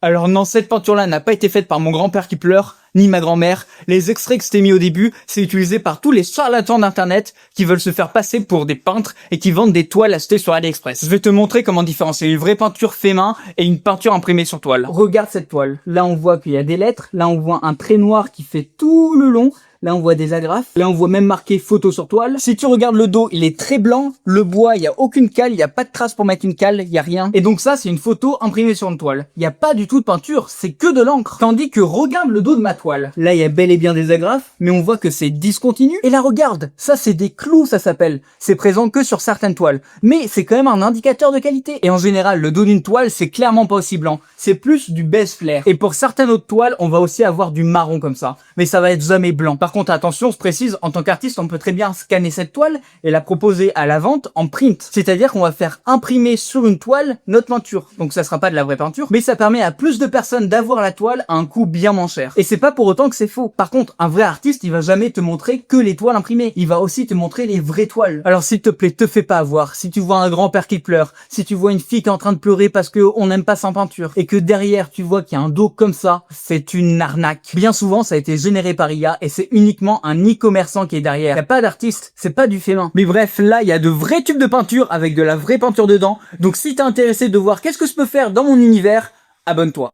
Alors non, cette peinture-là n'a pas été faite par mon grand-père qui pleure, ni ma grand-mère. Les extraits que je t'ai mis au début, c'est utilisé par tous les charlatans d'internet qui veulent se faire passer pour des peintres et qui vendent des toiles achetées sur AliExpress. Je vais te montrer comment différencier une vraie peinture fait main et une peinture imprimée sur toile. Regarde cette toile. Là, on voit qu'il y a des lettres. Là, on voit un trait noir qui fait tout le long. Là, on voit des agrafes. Là, on voit même marqué photo sur toile. Si tu regardes le dos, il est très blanc. Le bois, il n'y a aucune cale. Il n'y a pas de trace pour mettre une cale. Il n'y a rien. Et donc ça, c'est une photo imprimée sur une toile. Il n'y a pas du tout de peinture. C'est que de l'encre. Tandis que regarde le dos de ma toile. Là, il y a bel et bien des agrafes, mais on voit que c'est discontinu. Et là, regarde. Ça, c'est des clous, ça s'appelle. C'est présent que sur certaines toiles. Mais c'est quand même un indicateur de qualité. Et en général, le dos d'une toile, c'est clairement pas aussi blanc. C'est plus du beige flair. Et pour certaines autres toiles, on va aussi avoir du marron comme ça. Mais ça va être jamais blanc. Par contre, attention, je précise, en tant qu'artiste, on peut très bien scanner cette toile et la proposer à la vente en print. C'est-à-dire qu'on va faire imprimer sur une toile notre peinture. Donc ça sera pas de la vraie peinture, mais ça permet à plus de personnes d'avoir la toile à un coût bien moins cher. Et c'est pas pour autant que c'est faux. Par contre, un vrai artiste, il va jamais te montrer que les toiles imprimées. Il va aussi te montrer les vraies toiles. Alors s'il te plaît, te fais pas avoir. Si tu vois un grand-père qui pleure, si tu vois une fille qui est en train de pleurer parce qu'on n'aime pas sa peinture, et que derrière tu vois qu'il y a un dos comme ça, c'est une arnaque. Bien souvent, ça a été généré par IA et c'est uniquement un e-commerçant qui est derrière. Il n'y a pas d'artiste, c'est pas du fait main. Mais bref, là, il y a de vrais tubes de peinture avec de la vraie peinture dedans. Donc si t'es intéressé de voir qu'est-ce que je peux faire dans mon univers, abonne-toi.